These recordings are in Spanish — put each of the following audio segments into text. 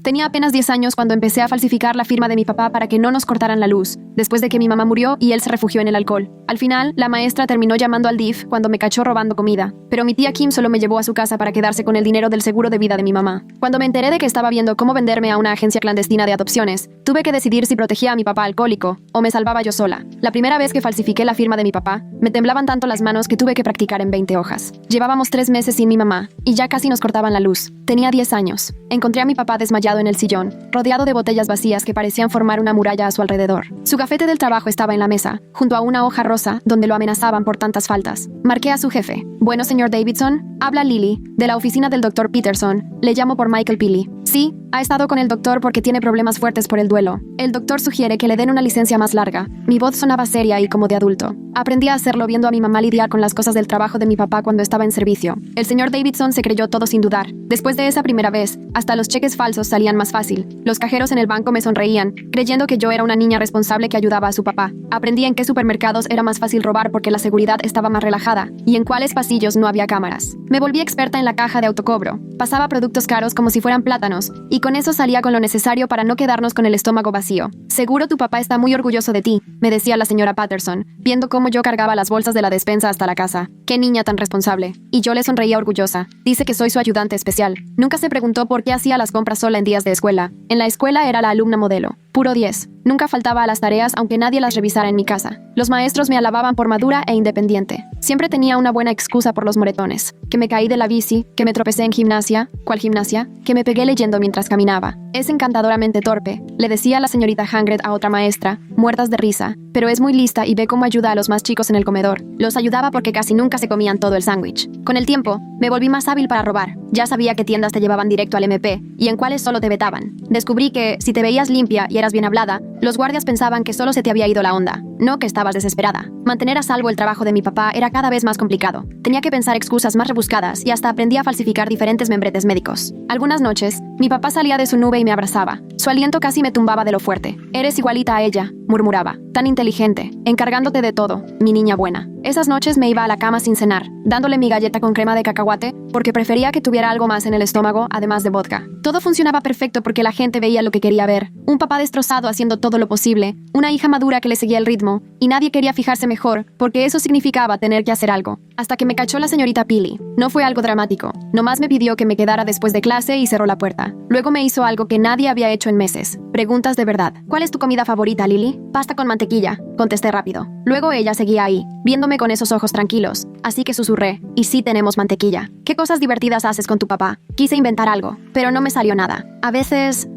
Tenía apenas 10 años cuando empecé a falsificar la firma de mi papá para que no nos cortaran la luz, después de que mi mamá murió y él se refugió en el alcohol. Al final, la maestra terminó llamando al DIF cuando me cachó robando comida, pero mi tía Kim solo me llevó a su casa para quedarse con el dinero del seguro de vida de mi mamá. Cuando me enteré de que estaba viendo cómo venderme a una agencia clandestina de adopciones, tuve que decidir si protegía a mi papá alcohólico o me salvaba yo sola. La primera vez que falsifiqué la firma de mi papá, me temblaban tanto las manos que tuve que practicar en 20 hojas. Llevábamos 3 meses sin mi mamá y ya casi nos cortaban la luz. Tenía 10 años. Encontré a mi papá desmayado en el sillón, rodeado de botellas vacías que parecían formar una muralla a su alrededor. Su gafete del trabajo estaba en la mesa, junto a una hoja rosa donde lo amenazaban por tantas faltas. Marqué a su jefe. Bueno, señor Davidson, habla Lily, de la oficina del Dr. Peterson. Le llamo por Michael Pili. Sí, ha estado con el doctor porque tiene problemas fuertes por el duelo. El doctor sugiere que le den una licencia más larga. Mi voz sonaba seria y como de adulto. Aprendí a hacerlo viendo a mi mamá lidiar con las cosas del trabajo de mi papá cuando estaba en servicio. El señor Davidson se creyó todo sin dudar. Después de esa primera vez, hasta los cheques falsos salían más fácil. Los cajeros en el banco me sonreían, creyendo que yo era una niña responsable que ayudaba a su papá. Aprendí en qué supermercados era más fácil robar porque la seguridad estaba más relajada y en cuáles pasillos no había cámaras. Me volví experta en la caja de autocobro. Pasaba productos caros como si fueran plátanos y con eso salía con lo necesario para no quedarnos con el estómago vacío. Seguro tu papá está muy orgulloso de ti, me decía la señora Patterson, viendo cómo yo cargaba las bolsas de la despensa hasta la casa. Qué niña tan responsable. Y yo le sonreía orgullosa. Dice que soy su ayudante especial. Nunca se preguntó por qué hacía las compras sola en días de escuela. En la escuela era la alumna modelo. Puro 10. Nunca faltaba a las tareas aunque nadie las revisara en mi casa. Los maestros me alababan por madura e independiente. Siempre tenía una buena excusa por los moretones. Que me caí de la bici, que me tropecé en gimnasia. ¿Cuál gimnasia? Que me pegué leyendo mientras caminaba. Es encantadoramente torpe, le decía la señorita Hangred a otra maestra, muertas de risa, pero es muy lista y ve cómo ayuda a los más chicos en el comedor. Los ayudaba porque casi nunca se comían todo el sándwich. Con el tiempo, me volví más hábil para robar. Ya sabía qué tiendas te llevaban directo al MP y en cuáles solo te vetaban. Descubrí que, si te veías limpia y eras bien hablada, los guardias pensaban que solo se te había ido la onda, no que estabas desesperada. Mantener a salvo el trabajo de mi papá era cada vez más complicado. Tenía que pensar excusas más rebuscadas y hasta aprendí a falsificar diferentes membretes médicos. Algunas noches, mi papá salía de su nube y me abrazaba. Su aliento casi me tumbaba de lo fuerte. Eres igualita a ella, murmuraba. Tan inteligente, encargándote de todo, mi niña buena. Esas noches me iba a la cama sin cenar, dándole mi galleta con crema de cacahuate, porque prefería que tuviera algo más en el estómago, además de vodka. Todo funcionaba perfecto porque la gente veía lo que quería ver. Un papá destrozado haciendo todo lo posible, una hija madura que le seguía el ritmo, y nadie quería fijarse mejor, porque eso significaba tener que hacer algo. Hasta que me cachó la señorita Pili. No fue algo dramático. Nomás me pidió que me quedara después de clase y cerró la puerta. Luego me hizo algo que nadie había hecho en meses. Preguntas de verdad. ¿Cuál es tu comida favorita, Lily? Pasta con mantequilla, contesté rápido. Luego ella seguía ahí, viéndome con esos ojos tranquilos. Así que susurré, y sí tenemos mantequilla. ¿Qué cosas divertidas haces con tu papá? Quise inventar algo, pero no me salió nada. A veces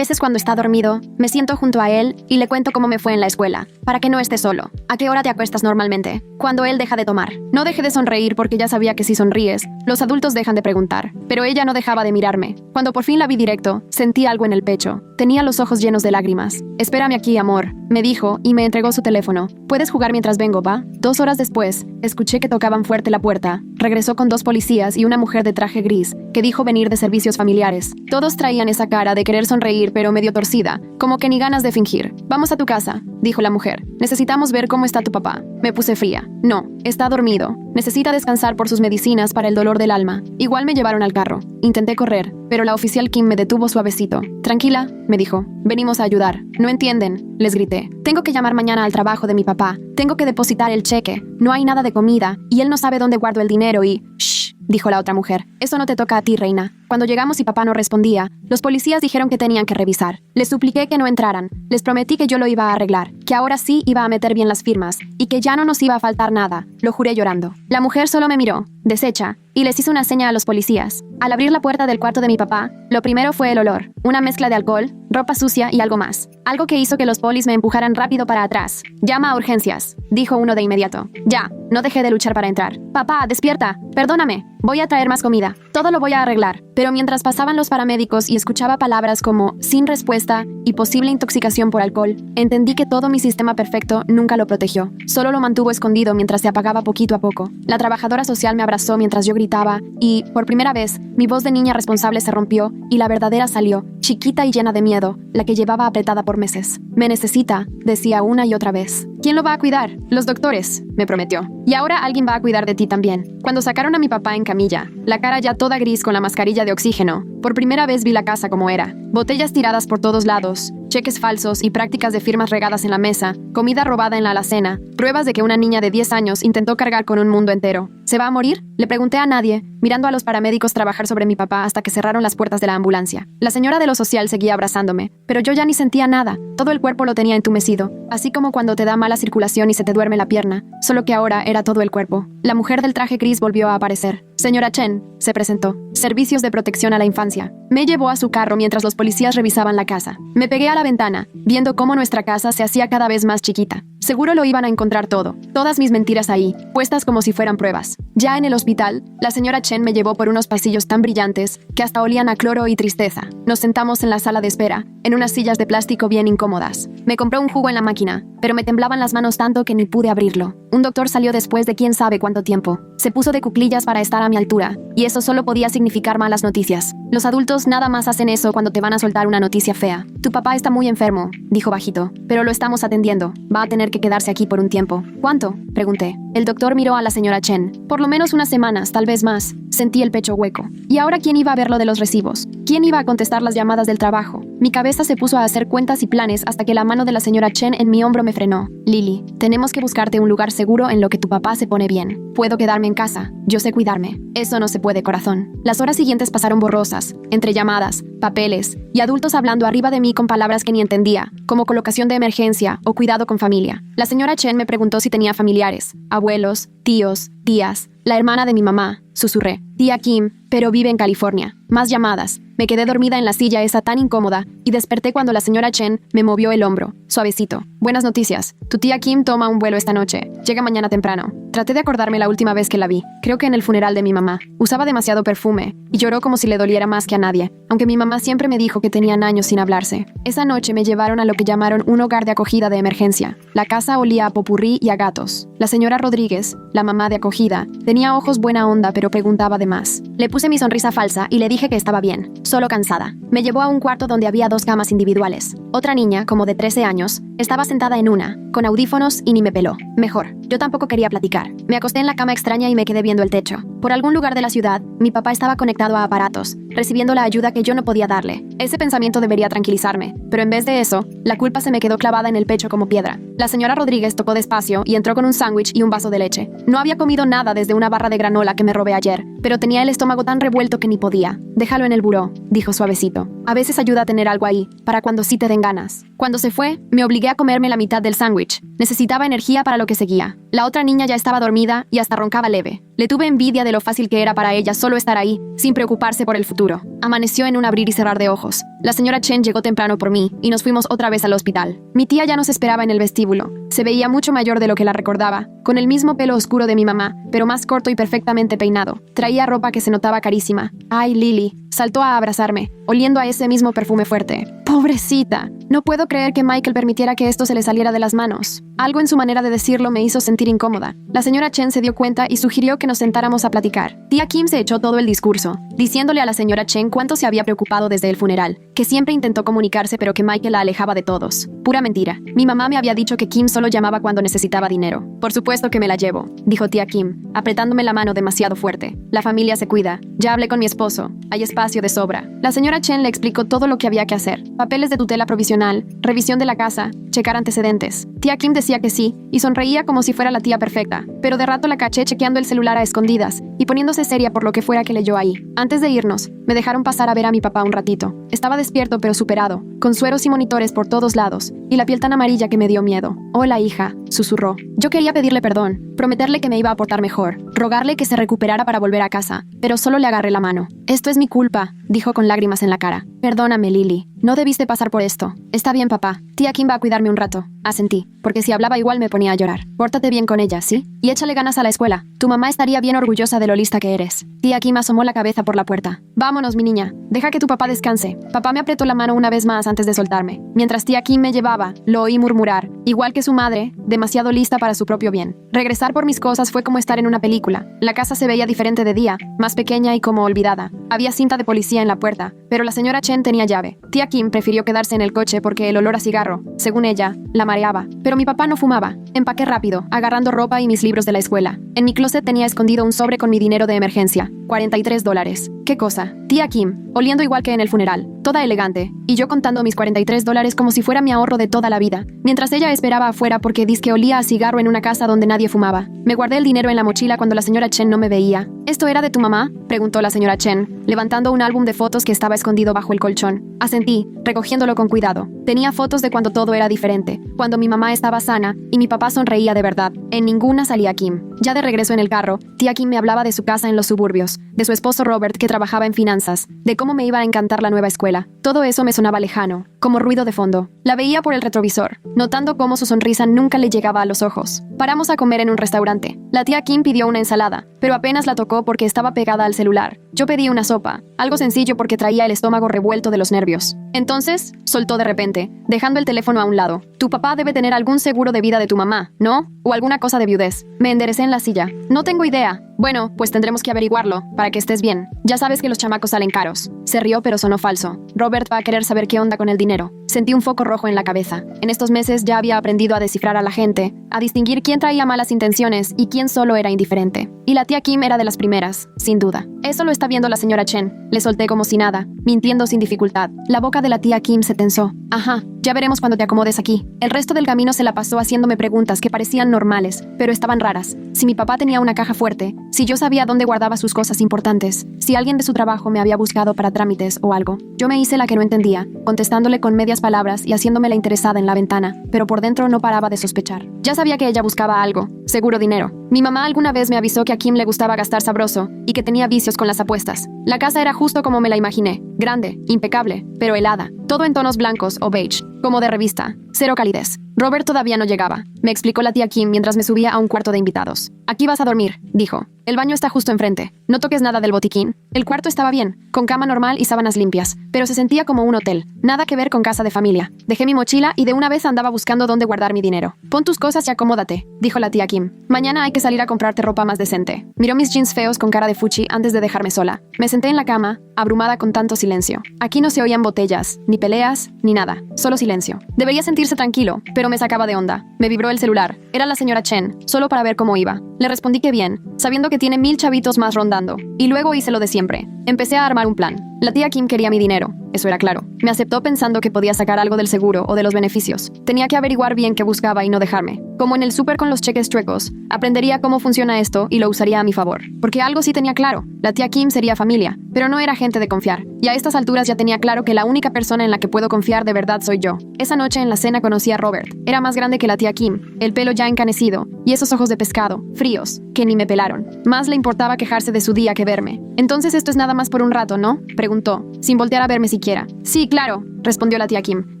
cuando está dormido, me siento junto a él y le cuento cómo me fue en la escuela, para que no esté solo. ¿A qué hora te acuestas normalmente? Cuando él deja de tomar. No dejé de sonreír porque ya sabía que si sonríes, los adultos dejan de preguntar. Pero ella no dejaba de mirarme. Cuando por fin la vi directo, sentí algo en el pecho. Tenía los ojos llenos de lágrimas. Espérame aquí, amor, me dijo y me entregó su teléfono. Puedes jugar mientras vengo, ¿va? 2 horas después, escuché que tocaban fuerte la puerta. Regresó con 2 policías y una mujer de traje gris, que dijo venir de servicios familiares. Todos traían esa cara de querer sonreír, pero medio torcida, como que ni ganas de fingir. Vamos a tu casa, dijo la mujer. Necesitamos ver cómo está tu papá. Me puse fría. No, está dormido. Necesita descansar por sus medicinas para el dolor del alma. Igual me llevaron al carro. Intenté correr, pero la oficial Kim me detuvo suavecito. Tranquila, me dijo. Venimos a ayudar. No entienden, les grité. Tengo que llamar mañana al trabajo de mi papá. Tengo que depositar el cheque. No hay nada de comida y él no sabe dónde guardo el dinero y... Shh, dijo la otra mujer. Eso no te toca a ti, reina. Cuando llegamos y papá no respondía, los policías dijeron que tenían que revisar. Les supliqué que no entraran. Les prometí que yo lo iba a arreglar, que ahora sí iba a meter bien las firmas y que ya no nos iba a faltar nada. Lo juré llorando. La mujer solo me miró, deshecha, y les hizo una seña a los policías. Al abrir la puerta del cuarto de mi papá, lo primero fue el olor, una mezcla de alcohol, ropa sucia y algo más. Algo que hizo que los polis me empujaran rápido para atrás. Llama a urgencias, dijo uno de inmediato. Ya, no dejé de luchar para entrar. Papá, despierta, perdóname, voy a traer más comida. Todo lo voy a arreglar. Pero mientras pasaban los paramédicos y escuchaba palabras como sin respuesta y posible intoxicación por alcohol, entendí que todo mi sistema perfecto nunca lo protegió. Solo lo mantuvo escondido mientras se apagaba poquito a poco. La trabajadora social me abrazó mientras yo gritaba y, por primera vez, mi voz de niña responsable se rompió y la verdadera salió, chiquita y llena de miedo, la que llevaba apretada por meses. Me necesita, decía una y otra vez. ¿Quién lo va a cuidar? Los doctores, me prometió. Y ahora alguien va a cuidar de ti también. Cuando sacaron a mi papá en camilla, la cara ya toda gris con la mascarilla de oxígeno, por primera vez vi la casa como era. Botellas tiradas por todos lados, cheques falsos y prácticas de firmas regadas en la mesa, comida robada en la alacena, pruebas de que una niña de 10 años intentó cargar con un mundo entero. ¿Se va a morir? Le pregunté a nadie, mirando a los paramédicos trabajar sobre mi papá hasta que cerraron las puertas de la ambulancia. La señora de lo social seguía abrazándome, pero yo ya ni sentía nada. Todo el cuerpo lo tenía entumecido, así como cuando te da mala circulación y se te duerme la pierna, solo que ahora era todo el cuerpo. La mujer del traje gris volvió a aparecer. Señora Chen, se presentó. Servicios de protección a la infancia. Me llevó a su carro mientras los policías revisaban la casa. Me pegué a la ventana, viendo cómo nuestra casa se hacía cada vez más chiquita. Seguro lo iban a encontrar todo, todas mis mentiras ahí, puestas como si fueran pruebas. Ya en el hospital, la señora Chen me llevó por unos pasillos tan brillantes que hasta olían a cloro y tristeza. Nos sentamos en la sala de espera, en unas sillas de plástico bien incómodas. Me compró un jugo en la máquina, pero me temblaban las manos tanto que ni pude abrirlo. Un doctor salió después de quién sabe cuánto tiempo. Se puso de cuclillas para estar a mi altura, y eso solo podía significar malas noticias. Los adultos nada más hacen eso cuando te van a soltar una noticia fea. Tu papá está muy enfermo, dijo bajito, pero lo estamos atendiendo. Va a tener que quedarse aquí por un tiempo. ¿Cuánto? Pregunté. El doctor miró a la señora Chen. Por lo menos unas semanas, tal vez más. Sentí el pecho hueco. ¿Y ahora quién iba a ver lo de los recibos? ¿Quién iba a contestar las llamadas del trabajo? Mi cabeza se puso a hacer cuentas y planes hasta que la mano de la señora Chen en mi hombro me frenó. Lily, tenemos que buscarte un lugar seguro en lo que tu papá se pone bien. Puedo quedarme en casa. Yo sé cuidarme. Eso no se puede, corazón. Las horas siguientes pasaron borrosas, entre llamadas, papeles y adultos hablando arriba de mí con palabras que ni entendía, como colocación de emergencia o cuidado con familia. La señora Chen me preguntó si tenía familiares, abuelos, tíos, tías, la hermana de mi mamá. Susurré. Tía Kim, pero vive en California. Más llamadas. Me quedé dormida en la silla esa tan incómoda y desperté cuando la señora Chen me movió el hombro, suavecito. Buenas noticias. Tu tía Kim toma un vuelo esta noche. Llega mañana temprano. Traté de acordarme la última vez que la vi. Creo que en el funeral de mi mamá. Usaba demasiado perfume y lloró como si le doliera más que a nadie, aunque mi mamá siempre me dijo que tenían años sin hablarse. Esa noche me llevaron a lo que llamaron un hogar de acogida de emergencia. La casa olía a popurrí y a gatos. La señora Rodríguez, la mamá de acogida, tenía ojos buena onda pero preguntaba de más. Le puse mi sonrisa falsa y le dije que estaba bien, solo cansada. Me llevó a un cuarto donde había 2 camas individuales. Otra niña, como de 13 años, estaba sentada en una, con audífonos y ni me peló. Mejor, yo tampoco quería platicar. Me acosté en la cama extraña y me quedé viendo el techo. Por algún lugar de la ciudad, mi papá estaba conectado a aparatos, recibiendo la ayuda que yo no podía darle. Ese pensamiento debería tranquilizarme, pero en vez de eso, la culpa se me quedó clavada en el pecho como piedra. La señora Rodríguez tocó despacio y entró con un sándwich y un vaso de leche. No había comido nada desde una barra de granola que me robé ayer, pero tenía el estómago tan revuelto que ni podía. Déjalo en el buró, dijo suavecito. A veces ayuda a tener algo ahí, para cuando sí te den ganas. Cuando se fue, me obligué a comerme la mitad del sándwich. Necesitaba energía para lo que seguía. La otra niña ya estaba dormida y hasta roncaba leve. Le tuve envidia de lo fácil que era para ella solo estar ahí, sin preocuparse por el futuro. Amaneció en un abrir y cerrar de ojos. La señora Chen llegó temprano por mí y nos fuimos otra vez al hospital. Mi tía ya nos esperaba en el vestíbulo. Se veía mucho mayor de lo que la recordaba, con el mismo pelo oscuro de mi mamá, pero más corto y perfectamente peinado. Traía ropa que se notaba carísima. ¡Ay, Lily! Saltó a abrazarme, oliendo a ese mismo perfume fuerte. ¡Pobrecita! No puedo creer que Michael permitiera que esto se le saliera de las manos. Algo en su manera de decirlo me hizo sentir incómoda. La señora Chen se dio cuenta y sugirió que nos sentáramos a platicar. Tía Kim se echó todo el discurso, diciéndole a la señora Chen cuánto se había preocupado desde el funeral, que siempre intentó comunicarse pero que Michael la alejaba de todos. Pura mentira. Mi mamá me había dicho que Kim solo llamaba cuando necesitaba dinero. Por supuesto que me la llevo, dijo tía Kim, apretándome la mano demasiado fuerte. La familia se cuida. Ya hablé con mi esposo. Hay espacio de sobra. La señora Chen le explicó todo lo que había que hacer. Papeles de tutela provisional, revisión de la casa, checar antecedentes. Tía Kim decía que sí, y sonreía como si fuera la tía perfecta, pero de rato la caché chequeando el celular a escondidas y poniéndose seria por lo que fuera que leyó ahí. Antes de irnos, me dejaron pasar a ver a mi papá un ratito. Estaba despierto pero superado, con sueros y monitores por todos lados, y la piel tan amarilla que me dio miedo. Hola, hija, susurró. Yo quería pedirle perdón, prometerle que me iba a portar mejor, rogarle que se recuperara para volver a casa, pero solo le agarré la mano. Esto es mi culpa, dijo con lágrimas en la cara. Perdóname, Lily. No debiste pasar por esto. Está bien, papá. Tía Kim va a cuidarme un rato. Asentí, porque si hablaba igual me ponía a llorar. Pórtate bien con ella, ¿sí? Y échale ganas a la escuela. Tu mamá estaría bien orgullosa de lo lista que eres. Tía Kim asomó la cabeza por la puerta. Vámonos, mi niña. Deja que tu papá descanse. Papá me apretó la mano una vez más antes de soltarme. Mientras tía Kim me llevaba, lo oí murmurar, igual que su madre, demasiado lista para su propio bien. Regresar por mis cosas fue como estar en una película. La casa se veía diferente de día, más pequeña y como olvidada. Había cinta de policía en la puerta, pero la señora Chen tenía llave. Tía Kim prefirió quedarse en el coche porque el olor a cigarro, según ella, la mareaba. Pero mi papá no fumaba. Empaqué rápido, agarrando ropa y mis libros de la escuela. En mi closet tenía escondido un sobre con mi dinero de emergencia. $43. ¿Qué cosa? Tía Kim, oliendo igual que en el funeral, toda elegante, y yo contando mis $43 como si fuera mi ahorro de toda la vida, mientras ella esperaba afuera porque dizque olía a cigarro en una casa donde nadie fumaba. Me guardé el dinero en la mochila cuando la señora Chen no me veía. ¿Esto era de tu mamá?, preguntó la señora Chen, levantando un álbum de fotos que estaba escondido bajo el colchón. Asentí, recogiéndolo con cuidado. Tenía fotos de cuando todo era diferente, cuando mi mamá estaba sana y mi papá sonreía de verdad. En ninguna salía Kim. Ya de regreso en el carro, tía Kim me hablaba de su casa en los suburbios, de su esposo Robert que trabajaba en finanzas, de cómo me iba a encantar la nueva escuela. Todo eso me sonaba lejano, como ruido de fondo. La veía por el retrovisor, notando cómo su sonrisa nunca le llegaba a los ojos. Paramos a comer en un restaurante. La tía Kim pidió una ensalada, pero apenas la tocó porque estaba pegada al celular. Yo pedí una sopa, algo sencillo porque traía el estómago revuelto de los nervios. Entonces, soltó de repente, dejando el teléfono a un lado. Tu papá debe tener algún seguro de vida de tu mamá, ¿no? O alguna cosa de viudez. Me enderecé en la silla. No tengo idea. Bueno, pues tendremos que averiguarlo, para que estés bien. Ya sabes que los chamacos salen caros. Se rió pero sonó falso. Robert va a querer saber qué onda con el dinero. Sentí un foco rojo en la cabeza. En estos meses ya había aprendido a descifrar a la gente, a distinguir quién traía malas intenciones y quién solo era indiferente. Y la tía Kim era de las primeras, sin duda. Eso lo está viendo la señora Chen. Le solté como si nada, mintiendo sin dificultad. La boca de la tía Kim se tensó. Ajá, ya veremos cuando te acomodes aquí. El resto del camino se la pasó haciéndome preguntas que parecían normales, pero estaban raras. Si mi papá tenía una caja fuerte, si yo sabía dónde guardaba sus cosas importantes, si alguien de su trabajo me había buscado para trámites o algo. Yo me hice la que no entendía, contestándole con medias palabras y haciéndome la interesada en la ventana, pero por dentro no paraba de sospechar. Ya sabía que ella buscaba algo, seguro dinero. Mi mamá alguna vez me avisó que a Kim le gustaba gastar sabroso y que tenía vicios con las apuestas. La casa era justo como me la imaginé, grande, impecable, pero helada, todo en tonos blancos o beige, como de revista, cero calidez. Robert todavía no llegaba, me explicó la tía Kim mientras me subía a un cuarto de invitados. Aquí vas a dormir, dijo. El baño está justo enfrente. No toques nada del botiquín. El cuarto estaba bien, con cama normal y sábanas limpias, pero se sentía como un hotel. Nada que ver con casa de familia. Dejé mi mochila y de una vez andaba buscando dónde guardar mi dinero. Pon tus cosas y acomódate, dijo la tía Kim. Mañana hay que salir a comprarte ropa más decente. Miró mis jeans feos con cara de fuchi antes de dejarme sola. Me senté en la cama, abrumada con tanto silencio. Aquí no se oían botellas, ni peleas, ni nada. Solo silencio. Debería sentirse tranquilo, pero me sacaba de onda. Me vibró el celular. Era la señora Chen, solo para ver cómo iba. Le respondí que bien, sabiendo que tiene 1000 chavitos más rondando. Y luego hice lo de siempre. Empecé a armar un plan. La tía Kim quería mi dinero, eso era claro. Me aceptó pensando que podía sacar algo del seguro o de los beneficios. Tenía que averiguar bien qué buscaba y no dejarme. Como en el súper con los cheques chuecos, aprendería cómo funciona esto y lo usaría a mi favor. Porque algo sí tenía claro, la tía Kim sería familia, pero no era gente de confiar. Y a estas alturas ya tenía claro que la única persona en la que puedo confiar de verdad soy yo. Esa noche en la cena conocí a Robert. Era más grande que la tía Kim, el pelo ya encanecido, y esos ojos de pescado, fríos, que ni me pelaron. Más le importaba quejarse de su día que verme. Entonces esto es nada más por un rato, ¿no?, preguntó, sin voltear a verme siquiera. Sí, claro, respondió la tía Kim.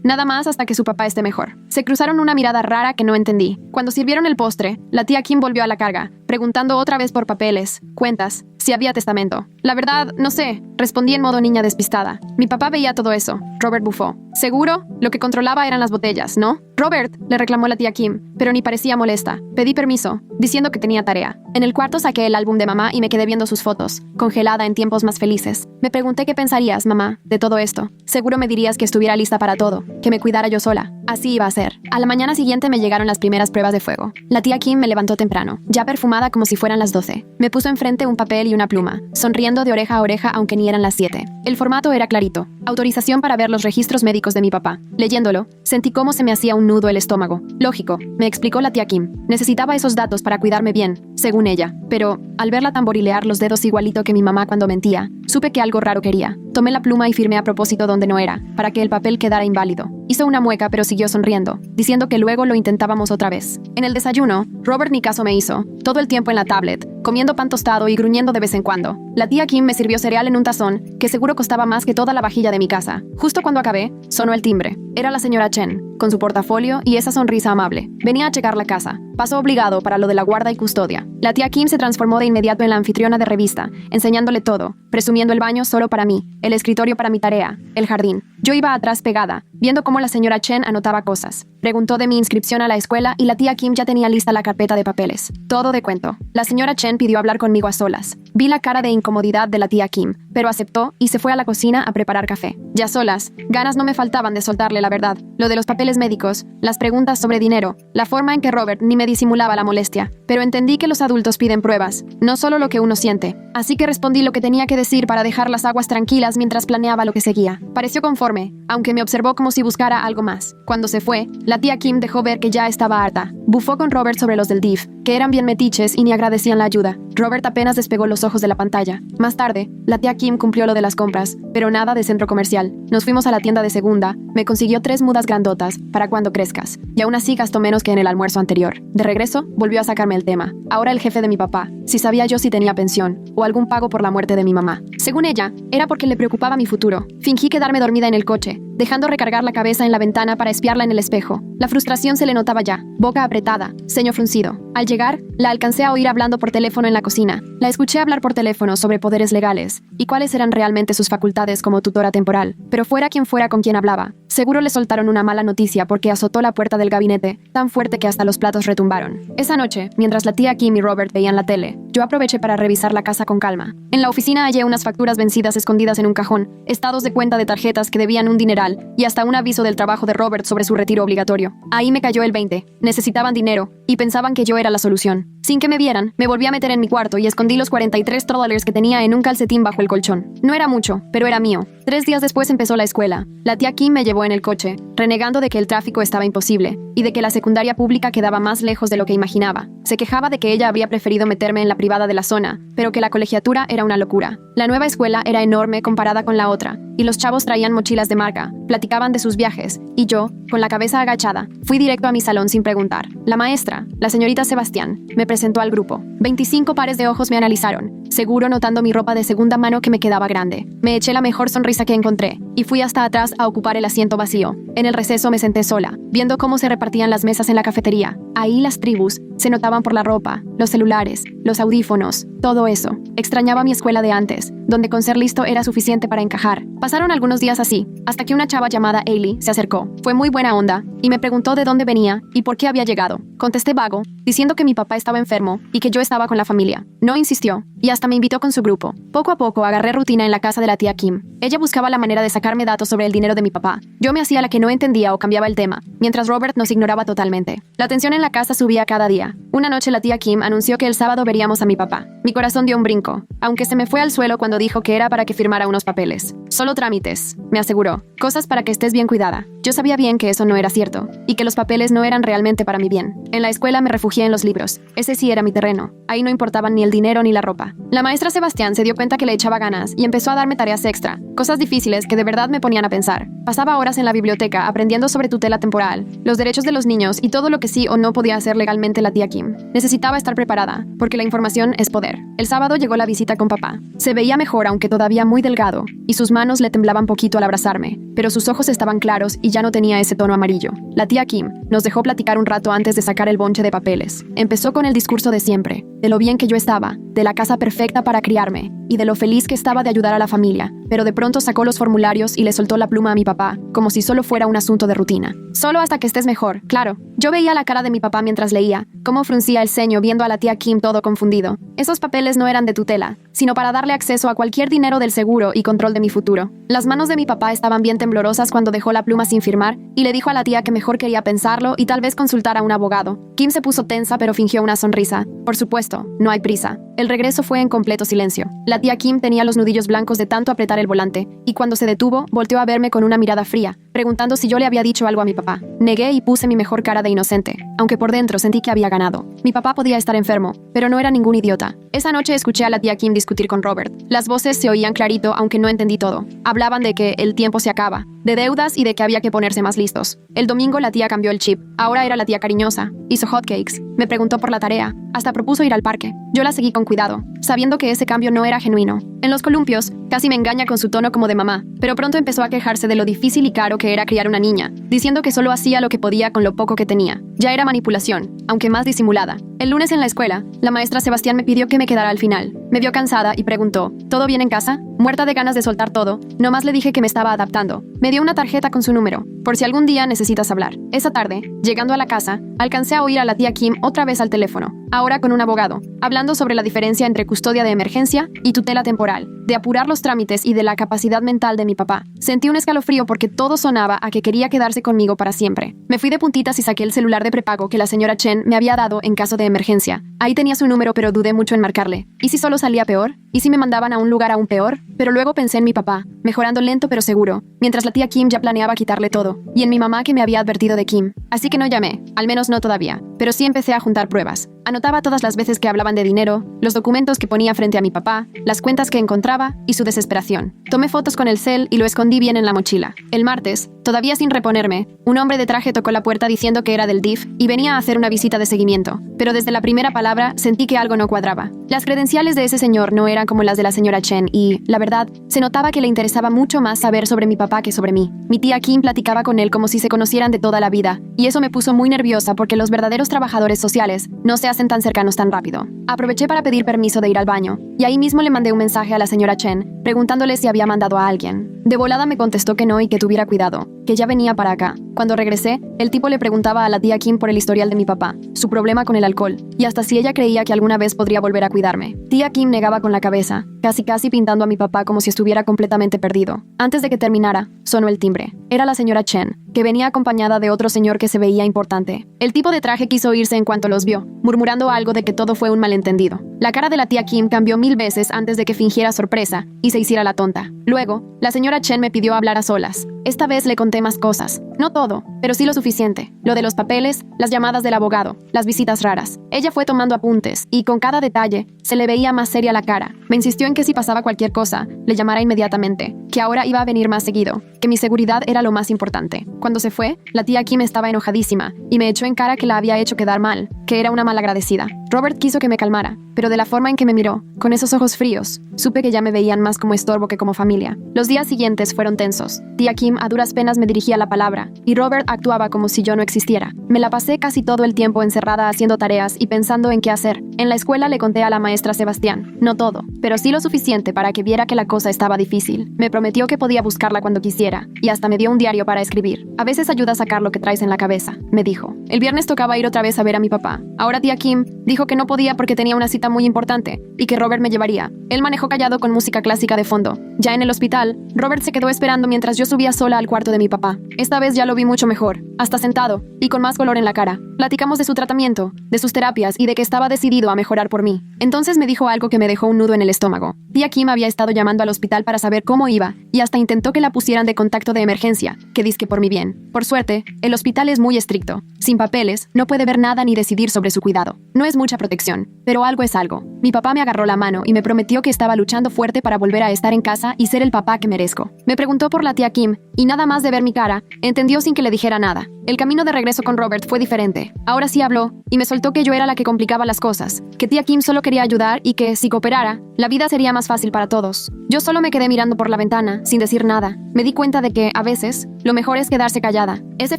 Nada más hasta que su papá esté mejor. Se cruzaron una mirada rara que no entendí. Cuando sirvieron el postre, la tía Kim volvió a la carga, preguntando otra vez por papeles, cuentas, si había testamento. La verdad, no sé, respondí en modo niña despistada. Mi papá veía todo eso. Robert bufó. ¿Seguro? Lo que controlaba eran las botellas, ¿no? Robert, le reclamó la tía Kim, pero ni parecía molesta. Pedí permiso, diciendo que tenía tarea. En el cuarto saqué el álbum de mamá y me quedé viendo sus fotos, congelada en tiempos más felices. Me pregunté qué pensarías, mamá, de todo esto. Seguro me dirías que estuviera lista para todo, que me cuidara yo sola. Así iba a ser. A la mañana siguiente me llegaron las primeras pruebas de fuego. La tía Kim me levantó temprano, ya perfumada como si fueran las 12. Me puso enfrente un papel y una pluma, sonriendo de oreja a oreja aunque ni eran las 7. El formato era clarito. Autorización para ver los registros médicos de mi papá. Leyéndolo, sentí cómo se me hacía un nudo el estómago. Lógico, me explicó la tía Kim. Necesitaba esos datos para cuidarme bien, según ella. Pero, al verla tamborilear los dedos igualito que mi mamá cuando mentía, supe que algo raro quería. Tomé la pluma y firmé a propósito donde no era, para que el papel quedara inválido. Hizo una mueca pero siguió sonriendo, diciendo que luego lo intentábamos otra vez. En el desayuno, Robert ni caso me hizo, todo el tiempo en la tablet, comiendo pan tostado y gruñendo de vez en cuando. La tía Kim me sirvió cereal en un tazón, que seguro costaba más que toda la vajilla de mi casa. Justo cuando acabé, sonó el timbre. Era la señora Chen, con su portafolio y esa sonrisa amable. Venía a checar la casa. Paso obligado para lo de la guarda y custodia. La tía Kim se transformó de inmediato en la anfitriona de revista, enseñándole todo, presumiendo el baño solo para mí, el escritorio para mi tarea, el jardín. Yo iba atrás pegada, viendo cómo la señora Chen anotaba cosas. Preguntó de mi inscripción a la escuela y la tía Kim ya tenía lista la carpeta de papeles. Todo de cuento. La señora Chen pidió hablar conmigo a solas. Vi la cara de incomodidad de la tía Kim, pero aceptó y se fue a la cocina a preparar café. Ya solas, ganas no me faltaban de soltarle la verdad. Lo de los papeles médicos, las preguntas sobre dinero, la forma en que Robert ni me disimulaba la molestia. Pero entendí que los adultos piden pruebas, no solo lo que uno siente. Así que respondí lo que tenía que decir para dejar las aguas tranquilas mientras planeaba lo que seguía. Pareció conforme, aunque me observó como si buscara algo más. Cuando se fue, la tía Kim dejó ver que ya estaba harta. Bufó con Robert sobre los del DIF, que eran bien metiches y ni agradecían la ayuda. Robert apenas despegó los ojos de la pantalla. Más tarde, la tía Kim cumplió lo de las compras, pero nada de centro comercial. Nos fuimos a la tienda de segunda, me consiguió 3 mudas grandotas, para cuando crezcas, y aún así gastó menos que en el almuerzo anterior. De regreso, volvió a sacarme el tema. Ahora el jefe de mi papá, si sabía yo si tenía pensión, o algún pago por la muerte de mi mamá. Según ella, era porque le preocupaba mi futuro. Fingí quedarme dormida en el coche, dejando recargar la cabeza en la ventana para espiarla en el espejo. La frustración se le notaba ya, boca apretada, ceño fruncido. Al llegar, la alcancé a oír hablando por teléfono en la cocina. La escuché hablar por teléfono sobre poderes legales y cuáles eran realmente sus facultades como tutora temporal. Pero fuera quien fuera con quien hablaba, seguro le soltaron una mala noticia porque azotó la puerta del gabinete tan fuerte que hasta los platos retumbaron. Esa noche, mientras la tía Kim y Robert veían la tele, yo aproveché para revisar la casa con calma. En la oficina hallé unas facturas vencidas escondidas en un cajón, estados de cuenta de tarjetas que debían un dineral y hasta un aviso del trabajo de Robert sobre su retiro obligatorio. Ahí me cayó el 20. Necesitaban dinero y pensaban que yo era la solución. Sin que me vieran, me volví a meter en mi cuarto y escondí los $43 que tenía en un calcetín bajo el colchón. No era mucho, pero era mío. 3 días después empezó la escuela. La tía Kim me llevó en el coche, renegando de que el tráfico estaba imposible y de que la secundaria pública quedaba más lejos de lo que imaginaba. Se quejaba de que ella habría preferido meterme en la privada de la zona, pero que la colegiatura era una locura. La nueva escuela era enorme comparada con la otra, y los chavos traían mochilas de marca, platicaban de sus viajes, y yo, con la cabeza agachada, fui directo a mi salón sin preguntar. La maestra, la señorita Sebastián, me presentó al grupo. 25 pares de ojos me analizaron, seguro notando mi ropa de segunda mano que me quedaba grande. Me eché la mejor sonrisa que encontré, y fui hasta atrás a ocupar el asiento vacío. En el receso me senté sola, viendo cómo se repartían las mesas en la cafetería. Ahí las tribus se notaban por la ropa, los celulares, los audífonos, todo eso. Extrañaba mi escuela de antes, donde con ser listo era suficiente para encajar. Pasaron algunos días así, hasta que una chava llamada Ailey se acercó. Fue muy buena onda, y me preguntó de dónde venía y por qué había llegado. Contesté vago, diciendo que mi papá estaba enfermo y que yo estaba con la familia. No insistió, y hasta me invitó con su grupo. Poco a poco agarré rutina en la casa de la tía Kim. Ella buscaba la manera de sacarme datos sobre el dinero de mi papá. Yo me hacía la que no entendía o cambiaba el tema, mientras Robert nos ignoraba totalmente. La tensión en la casa subía cada día. Una noche la tía Kim anunció que el sábado veríamos a mi papá. Mi corazón dio un brinco, aunque se me fue al suelo cuando dijo que era para que firmara unos papeles. Solo trámites, me aseguró. Cosas para que estés bien cuidada. Yo sabía bien que eso no era cierto, y que los papeles no eran realmente para mi bien. En la escuela me refugié en los libros. Ese sí era mi terreno. Ahí no importaban ni el dinero ni la ropa. La maestra Sebastián se dio cuenta que le echaba ganas y empezó a darme tareas extra, cosas difíciles que de verdad me ponían a pensar. Pasaba horas en la biblioteca aprendiendo sobre tutela temporal, los derechos de los niños y todo lo que sí o no podía hacer legalmente la tía Kim. Necesitaba estar preparada, porque la información es poder. El sábado llegó la visita con papá. Se veía mejor aunque todavía muy delgado, y sus manos le temblaban poquito al abrazarme, pero sus ojos estaban claros y ya no tenía ese tono amarillo. La tía Kim nos dejó platicar un rato antes de sacar el bonche de papeles. Empezó con el discurso de siempre, de lo bien que yo estaba, de la casa perfecta para criarme, y de lo feliz que estaba de ayudar a la familia, pero de pronto sacó los formularios y le soltó la pluma a mi papá, como si solo fuera un asunto de rutina. Solo hasta que estés mejor, claro. Yo veía la cara de mi papá mientras leía, cómo fruncía el ceño viendo a la tía Kim todo confundido. Esos papeles no eran de tutela, sino para darle acceso a cualquier dinero del seguro y control de mi futuro. Las manos de mi papá estaban bien temblorosas cuando dejó la pluma sin firmar y le dijo a la tía que mejor quería pensarlo y tal vez consultar a un abogado. Kim se puso tensa pero fingió una sonrisa. Por supuesto, no hay prisa. El regreso fue en completo silencio. La tía Kim tenía los nudillos blancos de tanto apretar el volante, y cuando se detuvo, volteó a verme con una mirada fría, preguntando si yo le había dicho algo a mi papá. Negué y puse mi mejor cara de inocente, aunque por dentro sentí que había ganado. Mi papá podía estar enfermo, pero no era ningún idiota. Esa noche escuché a la tía Kim discutir con Robert. Las voces se oían clarito, aunque no entendí todo. Hablaban de que el tiempo se acaba, de deudas y de que había que ponerse más listos. El domingo la tía cambió el chip. Ahora era la tía cariñosa. Hizo hotcakes. Me preguntó por la tarea. Hasta propuso ir al parque. Yo la seguí con con cuidado, sabiendo que ese cambio no era genuino. En los columpios, casi me engaña con su tono como de mamá, pero pronto empezó a quejarse de lo difícil y caro que era criar una niña, diciendo que solo hacía lo que podía con lo poco que tenía. Ya era manipulación, aunque más disimulada. El lunes en la escuela, la maestra Sebastián me pidió que me quedara al final. Me vio cansada y preguntó, ¿todo bien en casa? Muerta de ganas de soltar todo, nomás le dije que me estaba adaptando. Me dio una tarjeta con su número, por si algún día necesitas hablar. Esa tarde, llegando a la casa, alcancé a oír a la tía Kim otra vez al teléfono, ahora con un abogado, hablando sobre la diferencia entre custodia de emergencia y tutela temporal, de apurar los trámites y de la capacidad mental de mi papá. Sentí un escalofrío porque todo sonaba a que quería quedarse conmigo para siempre. Me fui de puntitas y saqué el celular de prepago que la señora Chen me había dado en caso de emergencia. Ahí tenía su número, pero dudé mucho en marcarle. ¿Y si solo salía peor? ¿Y si me mandaban a un lugar aún peor? Pero luego pensé en mi papá, mejorando lento pero seguro, mientras la tía Kim ya planeaba quitarle todo, y en mi mamá que me había advertido de Kim. Así que no llamé, al menos no todavía, pero sí empecé a juntar pruebas. Anotaba todas las veces que hablaban de dinero, los documentos que ponía frente a mi papá, las cuentas que encontraba y su desesperación. Tomé fotos con el cel y lo escondí bien en la mochila. El martes, todavía sin reponerme, un hombre de traje tocó la puerta diciendo que era del DIF y venía a hacer una visita de seguimiento, pero desde la primera palabra sentí que algo no cuadraba. Las credenciales de ese señor no eran como las de la señora Chen y, la verdad, se notaba que le interesaba mucho más saber sobre mi papá que sobre mí. Mi tía Kim platicaba con él como si se conocieran de toda la vida, y eso me puso muy nerviosa porque los verdaderos trabajadores sociales no se hacen tan cercanos tan rápido. Aproveché para pedir permiso de ir al baño, y ahí mismo le mandé un mensaje a la señora Chen, preguntándole si había mandado a alguien. De volada me contestó que no y que tuviera cuidado, que ya venía para acá. Cuando regresé, el tipo le preguntaba a la tía Kim por el historial de mi papá, su problema con el alcohol, y hasta si ella creía que alguna vez podría volver a cuidarme. Tía Kim negaba con la cabeza, casi pintando a mi papá como si estuviera completamente perdido. Antes de que terminara, sonó el timbre. Era la señora Chen, que venía acompañada de otro señor que se veía importante. El tipo de traje quiso irse en cuanto los vio, murmurando algo de que todo fue un malentendido. La cara de la tía Kim cambió 1000 veces antes de que fingiera sorpresa y se hiciera la tonta. Luego, la señora Chen me pidió hablar a solas. Esta vez le conté más cosas. No todo, pero sí lo suficiente. Lo de los papeles, las llamadas del abogado, las visitas raras. Ella fue tomando apuntes y con cada detalle se le veía más seria la cara. Me insistió en que si pasaba cualquier cosa, le llamara inmediatamente, que ahora iba a venir más seguido, que mi seguridad era lo más importante. Cuando se fue, la tía Kim estaba enojadísima y me echó en cara que la había hecho quedar mal, que era una malagradecida. Robert quiso que me calmara, pero de la forma en que me miró, con esos ojos fríos, supe que ya me veían más como estorbo que como familia. Los días siguientes fueron tensos. Tía Kim a duras penas me dirigía la palabra, y Robert actuaba como si yo no existiera. Me la pasé casi todo el tiempo encerrada haciendo tareas y pensando en qué hacer. En la escuela le conté a la maestra Sebastián, no todo, pero sí lo suficiente para que viera que la cosa estaba difícil. Me prometió que podía buscarla cuando quisiera, y hasta me dio un diario para escribir. A veces ayuda a sacar lo que traes en la cabeza, me dijo. El viernes tocaba ir otra vez a ver a mi papá. Ahora tía Kim dijo que no podía porque tenía una cita muy importante, y que Robert me llevaría. Él manejó callado con música clásica de fondo. Ya en el hospital, Robert se quedó esperando mientras yo subía sola al cuarto de mi papá. Esta vez ya lo vi mucho mejor, hasta sentado, y con más color en la cara. Platicamos de su tratamiento, de sus terapias y de que estaba decidido a mejorar por mí. Entonces me dijo algo que me dejó un nudo en el estómago. Tía Kim había estado llamando al hospital para saber cómo iba, y hasta intentó que la pusieran de contacto de emergencia, que dizque por mi bien. Por suerte, el hospital es muy estricto. Sin papeles, no puede ver nada ni decidir sobre su cuidado. No es mucha protección, pero algo es algo. Mi papá me agarró la mano y me prometió que estaba luchando fuerte para volver a estar en casa y ser el papá que merezco. Me preguntó por la tía Kim, y nada más de ver mi cara, entendió sin que le dijera nada. El camino de regreso con Robert fue diferente. Ahora sí habló, y me soltó que yo era la que complicaba las cosas, que tía Kim solo quería ayudar y que, si cooperara, la vida sería más fácil para todos. Yo solo me quedé mirando por la ventana, sin decir nada. Me di cuenta de que, a veces, lo mejor es quedarse callada. Ese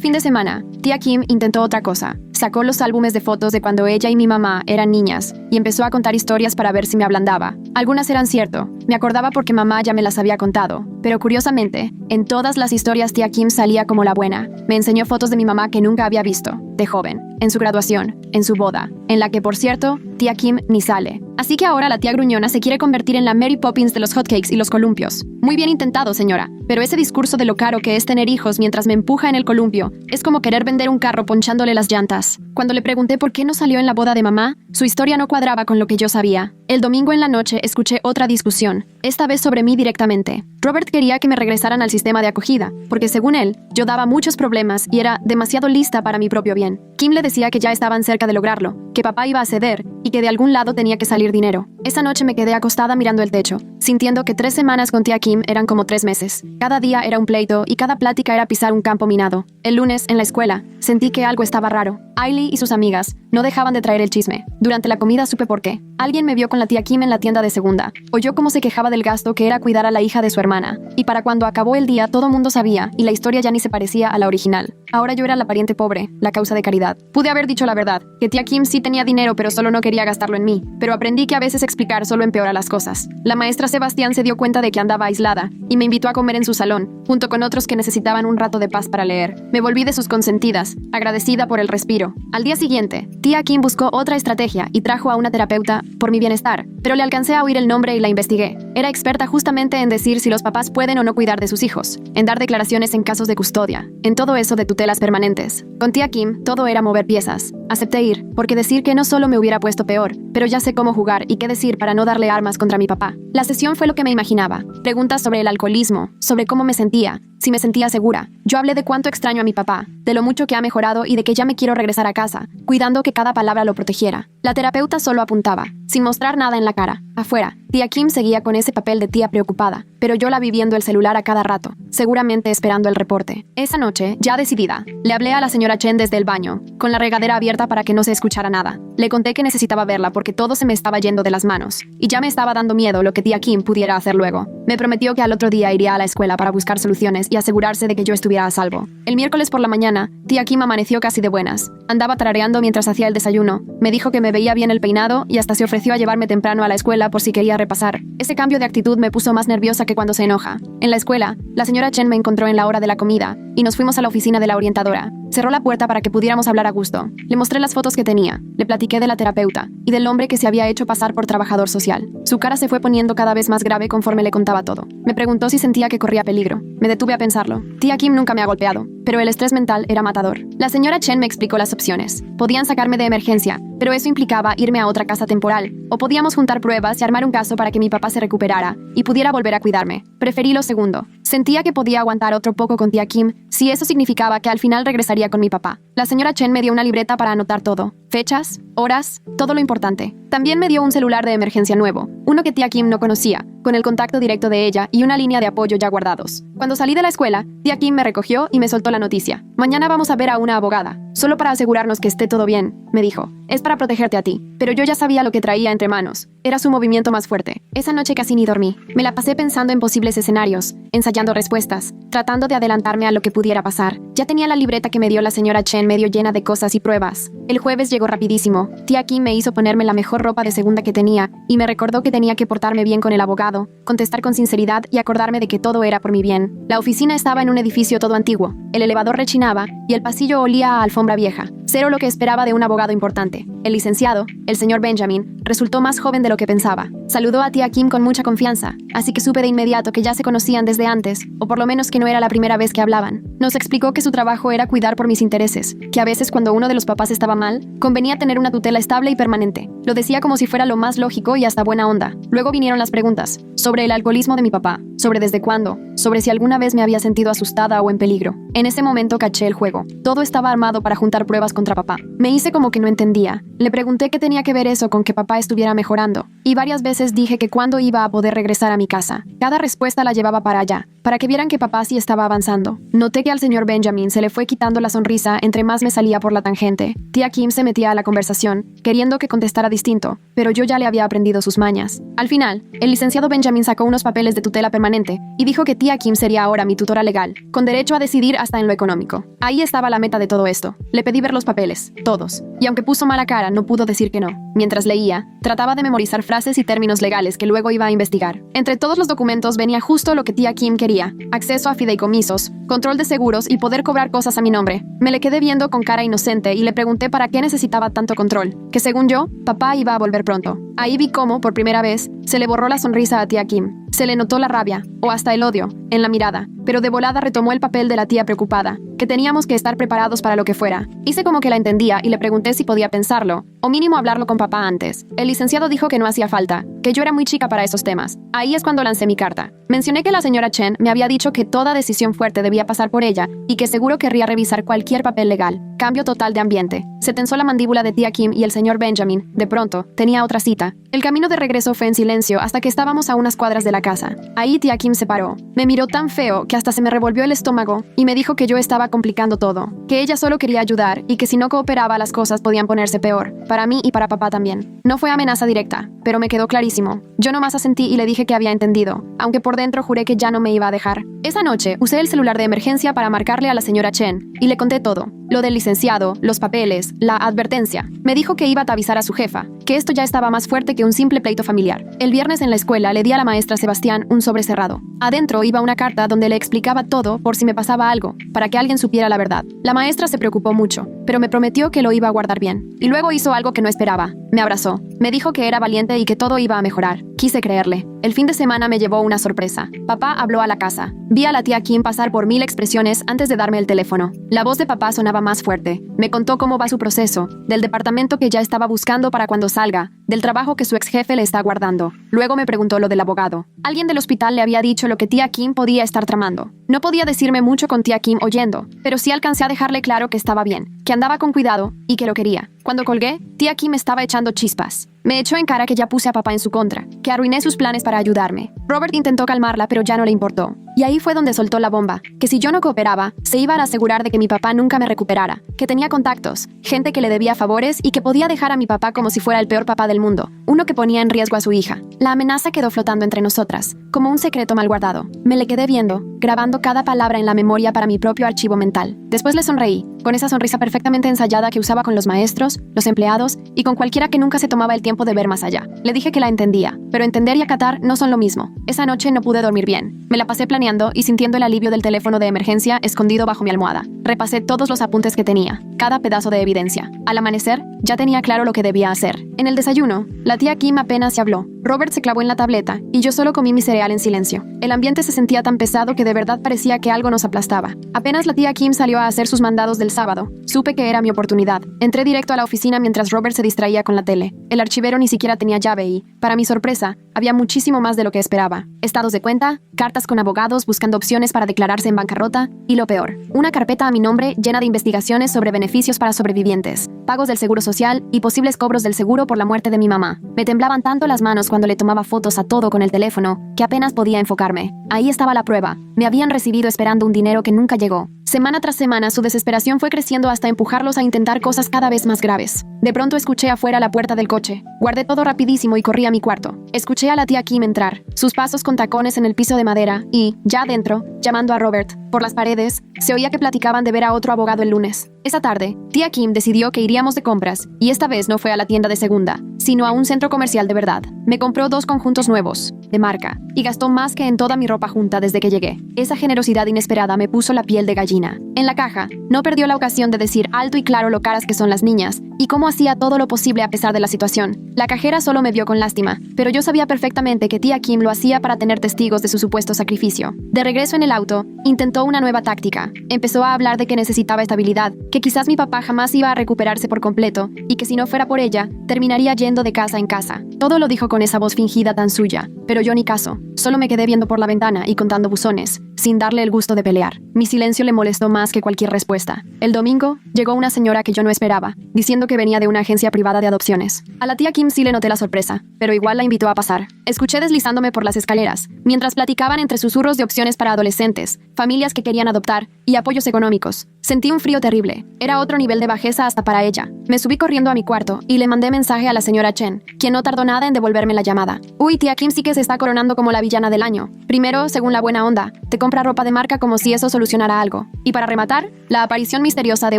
fin de semana, tía Kim intentó otra cosa. Sacó los álbumes de fotos de cuando ella y mi mamá eran niñas y empezó a contar historias para ver si me ablandaba. Algunas eran cierto, me acordaba porque mamá ya me las había contado, pero curiosamente, en todas las historias tía Kim salía como la buena. Me enseñó fotos de mi mamá que nunca había visto, de joven, en su graduación, en su boda, en la que, por cierto, tía Kim ni sale. Así que ahora la tía gruñona se quiere convertir en la Mary Poppins de los hotcakes y los columpios. Muy bien intentado, señora, pero ese discurso de lo caro que es tener hijos mientras me empuja en el columpio es como querer vender un carro ponchándole las llantas. Cuando le pregunté por qué no salió en la boda de mamá, su historia no cuadraba con lo que yo sabía. El domingo en la noche escuché otra discusión, esta vez sobre mí directamente. Robert quería que me regresaran al sistema de acogida, porque según él, yo daba muchos problemas y era demasiado lista para mi propio bien. Kim le decía que ya estaban cerca de lograrlo, que papá iba a ceder y que de algún lado tenía que salir dinero. Esa noche me quedé acostada mirando el techo, sintiendo que 3 semanas con tía Kim eran como 3 meses. Cada día era un pleito y cada plática era pisar un campo minado. El lunes, en la escuela, sentí que algo estaba raro. Ailey y sus amigas no dejaban de traer el chisme. Durante la comida supe por qué. Alguien me vio con la tía Kim en la tienda de segunda. Oyó cómo se quejaba del gasto que era cuidar a la hija de su hermana. Y para cuando acabó el día todo mundo sabía y la historia ya ni se parecía a la original. Ahora yo era la pariente pobre, la causa de caridad. Pude haber dicho la verdad, que tía Kim sí tenía dinero pero solo no quería gastarlo en mí. Pero aprendí que a veces explicar solo empeora las cosas. La maestra Sebastián se dio cuenta de que andaba aislada y me invitó a comer en su salón, junto con otros que necesitaban un rato de paz para leer. Me volví de sus consentidas, agradecida por el respiro. Al día siguiente, tía Kim buscó otra estrategia y trajo a una terapeuta por mi bienestar, pero le alcancé a oír el nombre y la investigué. Era experta justamente en decir si los papás pueden o no cuidar de sus hijos, en dar declaraciones en casos de custodia, en todo eso de tutelas permanentes. Con tía Kim, todo era mover piezas. Acepté ir, porque decir que no solo me hubiera puesto peor, pero ya sé cómo jugar y qué decir para no darle armas contra mi papá. La sesión fue lo que me imaginaba. Preguntas sobre el alcoholismo, sobre cómo me sentía, si me sentía segura. Yo hablé de cuánto extraño a mi papá, de lo mucho que ha mejorado y de que ya me quiero regresar a casa, cuidando que cada palabra lo protegiera. La terapeuta solo apuntaba, sin mostrar nada en la cara. Afuera, tía Kim seguía con ese papel de tía preocupada, pero yo la vi viendo el celular a cada rato, seguramente esperando el reporte. Esa noche, ya decidida, le hablé a la señora Chen desde el baño, con la regadera abierta para que no se escuchara nada. Le conté que necesitaba verla porque todo se me estaba yendo de las manos, y ya me estaba dando miedo lo que tía Kim pudiera hacer luego. Me prometió que al otro día iría a la escuela para buscar soluciones y asegurarse de que yo estuviera a salvo. El miércoles por la mañana, tía Kim amaneció casi de buenas. Andaba tarareando mientras hacía el desayuno. Me dijo que me veía bien el peinado y hasta se ofreció a llevarme temprano a la escuela por si quería repasar. Ese cambio de actitud me puso más nerviosa que cuando se enoja. En la escuela, la señora Chen me encontró en la hora de la comida y nos fuimos a la oficina de la orientadora. Cerró la puerta para que pudiéramos hablar a gusto. Le mostré las fotos que tenía, le platiqué de la terapeuta y del hombre que se había hecho pasar por trabajador social. Su cara se fue poniendo cada vez más grave conforme le contaba todo. Me preguntó si sentía que corría peligro. Me detuve a pensarlo. Tía Kim nunca me ha golpeado, pero el estrés mental era matador. La señora Chen me explicó las opciones. Podían sacarme de emergencia, pero eso implicaba irme a otra casa temporal. O podíamos juntar pruebas y armar un caso para que mi papá se recuperara y pudiera volver a cuidarme. Preferí lo segundo. Sentía que podía aguantar otro poco con tía Kim si eso significaba que al final regresaría con mi papá. La señora Chen me dio una libreta para anotar todo. Fechas, horas, todo lo importante. También me dio un celular de emergencia nuevo, uno que tía Kim no conocía, con el contacto directo de ella y una línea de apoyo ya guardados. Cuando salí de la escuela, tía Kim me recogió y me soltó la noticia. Mañana vamos a ver a una abogada, solo para asegurarnos que esté todo bien, me dijo. Es para protegerte a ti, pero yo ya sabía lo que traía entre manos. Era su movimiento más fuerte. Esa noche casi ni dormí. Me la pasé pensando en posibles escenarios, ensayando respuestas, tratando de adelantarme a lo que pudiera pasar. Ya tenía la libreta que me dio la señora Chen medio llena de cosas y pruebas. El jueves llegó rapidísimo. Tía Kim me hizo ponerme la mejor ropa de segunda que tenía y me recordó que tenía que portarme bien con el abogado, contestar con sinceridad y acordarme de que todo era por mi bien. La oficina estaba en un edificio todo antiguo. El elevador rechinaba y el pasillo olía a alfombra vieja. Cero lo que esperaba de un abogado importante. El licenciado, el señor Benjamin, resultó más joven de lo que pensaba. Saludó a tía Kim con mucha confianza, así que supe de inmediato que ya se conocían desde antes, o por lo menos que no era la primera vez que hablaban. Nos explicó que su trabajo era cuidar por mis intereses, que a veces cuando uno de los papás estaba mal, convenía tener una tutela estable y permanente. Lo decía como si fuera lo más lógico y hasta buena onda. Luego vinieron las preguntas, sobre el alcoholismo de mi papá, sobre desde cuándo, sobre si alguna vez me había sentido asustada o en peligro. En ese momento caché el juego. Todo estaba armado para juntar pruebas contra papá. Me hice como que no entendía. Le pregunté qué tenía que ver eso con que papá estuviera mejorando, y varias veces dije que cuándo iba a poder regresar a mi casa. Cada respuesta la llevaba para allá, para que vieran que papá sí estaba avanzando. Noté que al señor Benjamin se le fue quitando la sonrisa entre más me salía por la tangente. Tía Kim se metía a la conversación, queriendo que contestara distinto, pero yo ya le había aprendido sus mañas. Al final, el licenciado Benjamin sacó unos papeles de tutela permanente y dijo que tía Kim sería ahora mi tutora legal, con derecho a decidir hasta en lo económico. Ahí estaba la meta de todo esto. Le pedí ver los papeles, todos, y aunque puso mala cara, no pudo decir que no. Mientras leía, trataba de memorizar frases y términos legales que luego iba a investigar. Entre todos los documentos venía justo lo que tía Kim quería: acceso a fideicomisos, control de seguros y poder cobrar cosas a mi nombre. Me le quedé viendo con cara inocente y le pregunté para qué necesitaba tanto control, que según yo, papá iba a volver pronto. Ahí vi cómo, por primera vez, se le borró la sonrisa a tía Kim. Se le notó la rabia, o hasta el odio, en la mirada. pero de volada retomó el papel de la tía preocupada, que teníamos que estar preparados para lo que fuera. Hice como que la entendía y le pregunté si podía pensarlo, o mínimo hablarlo con papá antes. El licenciado dijo que no hacía falta, que yo era muy chica para esos temas. Ahí es cuando lancé mi carta. Mencioné que la señora Chen me había dicho que toda decisión fuerte debía pasar por ella y que seguro querría revisar cualquier papel legal. Cambio total de ambiente. Se tensó la mandíbula de tía Kim y el señor Benjamin, de pronto, tenía otra cita. El camino de regreso fue en silencio hasta que estábamos a unas cuadras de la casa. Ahí tía Kim se paró. Me miró tan feo que hasta se me revolvió el estómago y me dijo que yo estaba complicando todo, que ella solo quería ayudar y que si no cooperaba las cosas podían ponerse peor, para mí y para papá también. No fue amenaza directa, pero me quedó clarísimo. Yo nomás asentí y le dije que había entendido, aunque por dentro juré que ya no me iba a dejar. Esa noche usé el celular de emergencia para marcarle a la señora Chen y le conté todo. Lo del licenciado, los papeles, la advertencia. Me dijo que iba a avisar a su jefa, que esto ya estaba más fuerte que un simple pleito familiar. El viernes en la escuela le di a la maestra Sebastián un sobre cerrado. Adentro iba una carta donde le explicaba todo por si me pasaba algo, para que alguien supiera la verdad. La maestra se preocupó mucho, pero me prometió que lo iba a guardar bien. Y luego hizo algo que no esperaba. Me abrazó. Me dijo que era valiente y que todo iba a mejorar. Quise creerle. El fin de semana me llevó una sorpresa. Papá habló a la casa. Vi a la tía Kim pasar por 1000 expresiones antes de darme el teléfono. La voz de papá sonaba más fuerte. Me contó cómo va su proceso, del departamento que ya estaba buscando para cuando salga, del trabajo que su ex jefe le está guardando. Luego me preguntó lo del abogado. Alguien del hospital le había dicho lo que tía Kim podía estar tramando. No podía decirme mucho con tía Kim oyendo, pero sí alcancé a dejarle claro que estaba bien, que andaba con cuidado y que lo quería. Cuando colgué, tía Kim estaba echando chispas. Me echó en cara que ya puse a papá en su contra, que arruiné sus planes para ayudarme. Robert intentó calmarla, pero ya no le importó. Y ahí fue donde soltó la bomba, que si yo no cooperaba, se iban a asegurar de que mi papá nunca me recuperara, que tenía contactos, gente que le debía favores y que podía dejar a mi papá como si fuera el peor papá del mundo, uno que ponía en riesgo a su hija. La amenaza quedó flotando entre nosotras, como un secreto mal guardado. Me le quedé viendo, grabando cada palabra en la memoria para mi propio archivo mental. Después le sonreí, con esa sonrisa perfectamente ensayada que usaba con los maestros, los empleados y con cualquiera que nunca se tomaba el tiempo de ver más allá. Le dije que la entendía, pero entender y acatar no son lo mismo. Esa noche no pude dormir bien. Me la pasé planeando y sintiendo el alivio del teléfono de emergencia escondido bajo mi almohada. Repasé todos los apuntes que tenía, cada pedazo de evidencia. Al amanecer, ya tenía claro lo que debía hacer. En el desayuno, la tía Kim apenas se habló. Robert se clavó en la tableta y yo solo comí mi cereal en silencio. El ambiente se sentía tan pesado que de verdad parecía que algo nos aplastaba. Apenas la tía Kim salió a hacer sus mandados del sábado, supe que era mi oportunidad. Entré directo a la oficina mientras Robert se distraía con la tele. El archivero ni siquiera tenía llave y, para mi sorpresa, había muchísimo más de lo que esperaba. Estados de cuenta, cartas con abogados buscando opciones para declararse en bancarrota y lo peor, una carpeta a mi nombre llena de investigaciones sobre beneficios para sobrevivientes, pagos del seguro social y posibles cobros del seguro por la muerte de mi mamá. Me temblaban tanto las manos cuando le tomaba fotos a todo con el teléfono que apenas podía enfocarme. Ahí estaba la prueba. Me habían recibido esperando un dinero que nunca llegó. Semana tras semana su desesperación fue creciendo hasta empujarlos a intentar cosas cada vez más graves. De pronto escuché afuera la puerta del coche. Guardé todo rapidísimo y corrí a mi cuarto. Escuché a la tía Kim entrar, sus pasos con tacones en el piso de madera y, ya adentro, llamando a Robert. Por las paredes, se oía que platicaban de ver a otro abogado el lunes. Esa tarde, tía Kim decidió que iríamos de compras, y esta vez no fue a la tienda de segunda, sino a un centro comercial de verdad. Me compró 2 conjuntos nuevos, de marca, y gastó más que en toda mi ropa junta desde que llegué. Esa generosidad inesperada me puso la piel de gallina. En la caja, no perdió la ocasión de decir alto y claro lo caras que son las niñas, y cómo hacía todo lo posible a pesar de la situación. La cajera solo me vio con lástima, pero yo sabía perfectamente que tía Kim lo hacía para tener testigos de su supuesto sacrificio. De regreso en el auto, intentó una nueva táctica. Empezó a hablar de que necesitaba estabilidad, que quizás mi papá jamás iba a recuperarse por completo, y que si no fuera por ella, terminaría yendo de casa en casa. Todo lo dijo con esa voz fingida tan suya, pero yo ni caso. Solo me quedé viendo por la ventana y contando buzones, sin darle el gusto de pelear. Mi silencio le molestó más que cualquier respuesta. El domingo, llegó una señora que yo no esperaba, diciendo que venía de una agencia privada de adopciones. A la tía Kim sí le noté la sorpresa, pero igual la invitó a pasar. Escuché deslizándome por las escaleras, mientras platicaban entre susurros de opciones para adolescentes, familias que querían adoptar y apoyos económicos. Sentí un frío terrible. Era otro nivel de bajeza hasta para ella. Me subí corriendo a mi cuarto y le mandé mensaje a la señora Chen, quien no tardó nada en devolverme la llamada. Uy, tía Kim sí que se está coronando como la villana del año. Primero, según la buena onda, te compra ropa de marca como si eso solucionara algo. Y para rematar, la aparición misteriosa de